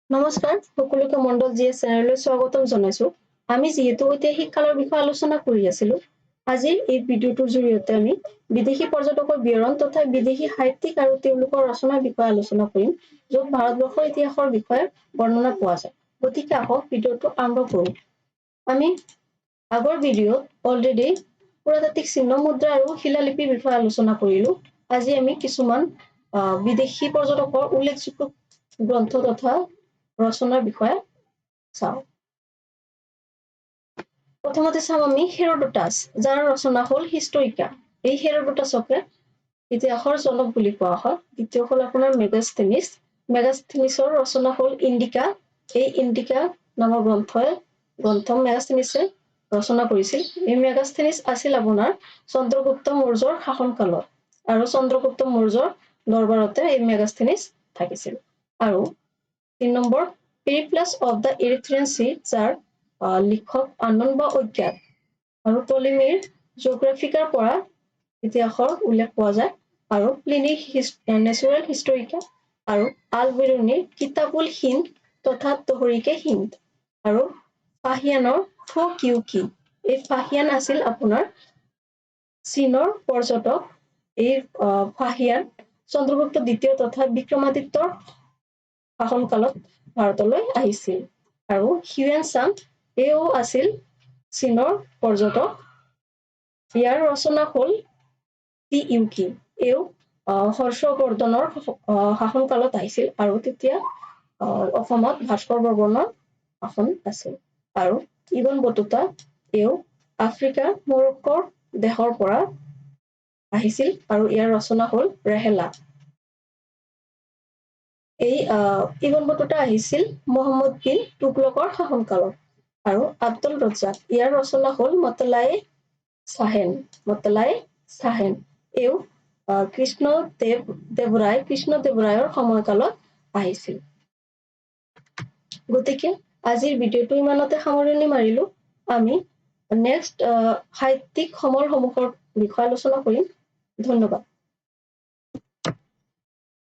নমস্কাৰ সকলোকে মণ্ডল জিএছ চেনেললৈ স্বাগতম জনাইছো আমি যেহেতু ঐতিহাসিক কালৰ বিষয়ে আলোচনা কৰি আছিলো আজিৰ এই ভিডিঅ'টোৰ জৰিয়তে আমি বিদেশী পৰ্যটকৰ বিৱৰণ তথা বিদেশী সাহিত্যিক আৰু তেওঁলোকৰ ৰচনাৰ বিষয়ে আলোচনা কৰিম য'ত ভাৰতবৰ্ষৰ ইতিহাসৰ বিষয়ে বৰ্ণনা পোৱা যায় গতিকে আহক ভিডিঅ'টো আৰম্ভ কৰোঁ আমি আগৰ ভিডিঅ'ত অলৰেডি পুৰাতাত্ত্বিক চিহ্ন মুদ্ৰা আৰু শিলালিপিৰ বিষয়ে আলোচনা কৰিলো আজি আমি কিছুমান বিদেশী পৰ্যটকৰ উল্লেখযোগ্য গ্ৰন্থ তথা ৰচনাৰ বিষয়ে চাওঁ প্ৰথমতে চাওঁ আমি হেৰডোটাছ যাৰ ৰচনা হ'ল হিষ্টৰিকা এই হেৰডোটাছকে ইতিহাসৰ জনক বুলি কোৱা হয় দ্বিতীয় হ'ল আপোনাৰ মেগাস্থেনিছৰ ৰচনা হ'ল ইণ্ডিকা এই ইণ্ডিকা নামৰ গ্ৰন্থ মেগাস্থেনিছে ৰচনা কৰিছিল এই মেগাস্থেনিছ আছিল আপোনাৰ চন্দ্ৰগুপ্ত মৌৰ্যৰ শাসনকালত আৰু চন্দ্ৰগুপ্ত মৌৰ্যৰ দৰবাৰতে এই মেগাস্থেনিছ থাকিছিল আৰু 3 number Periplus of the Erythraean Sea যাৰ লিখক আনন্দ বা অজ্ঞাত আৰু টলিমিৰ জিঅ'গ্ৰাফিকাৰ পৰা ইতিহাসৰ উল্লেখ পোৱা যায় আৰু প্লিনিৰ নেচুৰেল হিষ্টৰিকা আৰু আল-বিৰুনিৰ কিতাবুল হিন্দ তথা তহৰিকে হিন্দ আৰু ফাহিয়ানৰ ফো কিউ কি এই ফাহিয়ান আছিল আপোনাৰ চীনৰ পৰ্যটক এই ফাহিয়ান চন্দ্ৰগুপ্ত দ্বিতীয় তথা বিক্ৰমাদিত্যৰ শাসনকালত ভাৰতলৈ আহিছিল আৰু হিউৱেন চাং এও আছিল চীনৰ পৰ্যটক ইয়াৰ ৰচনা হ'ল টি ইউকি এও হৰ্ষবৰ্ধনৰ শাসনকালত আহিছিল আৰু তেতিয়া অসমত ভাস্কৰ বৰ্মনৰ শাসন আছিল আৰু ইবন বটুতা এও আফ্ৰিকা মৰক্কৰ দেশৰ পৰা আহিছিল আৰু ইয়াৰ ৰচনা হ'ল ৰেহেলা এই ইবন বটুতা আহিছিল মোহাম্মদ বিন তুগলকৰ শাসনকালত আৰু আব্দুল ৰজ্জাক ইয়াৰ ৰচনা হ'ল মতলাই চাহেন এও কৃষ্ণদেৱৰায়ৰ সময়কালত আহিছিল গতিকে আজিৰ ভিডিঅ'টো ইমানতে সামৰণি মাৰিলো আমি নেক্সট সাহিত্যিক সমলসমূহৰ বিষয়ে আলোচনা কৰিম ধন্যবাদ